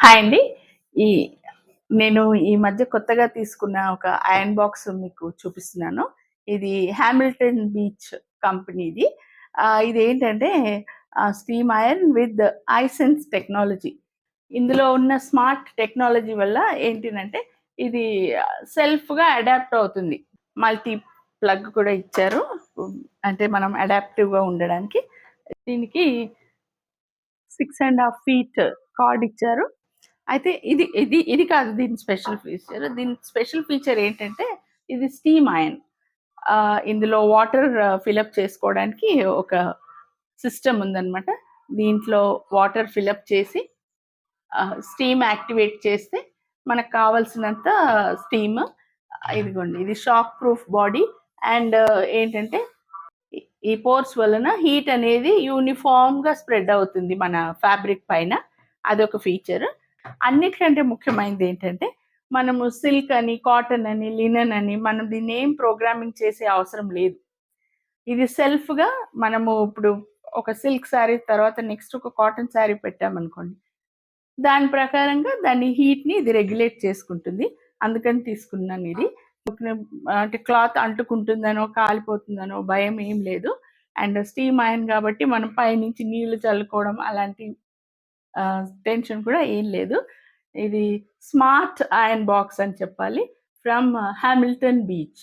Hi అండి. ఈ నేను ఈ మధ్య కొత్తగా తీసుకున్న ఒక ఐరన్ బాక్స్ మీకు చూపిస్తున్నాను. ఇది హామిల్టన్ బీచ్ కంపెనీది. ఇదేంటంటే steam iron with iSense technology. ఇందులో ఉన్న స్మార్ట్ టెక్నాలజీ వల్ల ఏంటిదంటే ఇది సెల్ఫ్‌గా అడాప్ట్ అవుతుంది. మల్టీ ప్లగ్ కూడా ఇచ్చారు. అంటే మనం అడాప్టివ్‌గా ఉండడానికి. దీనికి 6 ½ ఫీట్ కార్డ్ ఇచ్చారు. అయితే ఇది కాదు దీని స్పెషల్ ఫీచర్. దీని స్పెషల్ ఫీచర్ ఏంటంటే ఇది స్టీమ్ అయన్. ఇందులో వాటర్ ఫిలప్ చేసుకోవడానికి ఒక సిస్టమ్ ఉందనమాట. దీంట్లో వాటర్ ఫిలప్ చేసి స్టీమ్ యాక్టివేట్ చేస్తే మనకు కావాల్సినంత స్టీమ్ ఇదిగోండి. ఇది షాక్ ప్రూఫ్ బాడీ అండ్ ఏంటంటే ఈ పోర్స్ వలన హీట్ అనేది యూనిఫామ్‌గా స్ప్రెడ్ అవుతుంది మన ఫ్యాబ్రిక్ పైన. అదొక ఫీచర్. అన్నిటికంటే ముఖ్యమైనది ఏంటంటే మనము సిల్క్ అని, కాటన్ అని, లినెన్ అని మనం దీన్ని ఏం ప్రోగ్రామింగ్ చేసే అవసరం లేదు. ఇది సెల్ఫ్‌గా మనము ఇప్పుడు ఒక సిల్క్ శారీ తర్వాత నెక్స్ట్ ఒక కాటన్ శారీ పెట్టామనుకోండి. దాని ప్రకారంగా దాని హీట్‌ని ఇది రెగ్యులేట్ చేసుకుంటుంది. అందుకని తీసుకున్నాను ఇది. అంటే క్లాత్ అంటుకుంటుందనో, కాలిపోతుందనో భయం ఏం లేదు. అండ్ స్టీమ్ అయన్ కాబట్టి మనం పైనుంచి నీళ్లు చల్లుకోవడం అలాంటి టెన్షన్ కూడా ఏం లేదు. ఇది స్మార్ట్ ఐరన్ బాక్స్ అని చెప్పాలి. From Hamilton beach.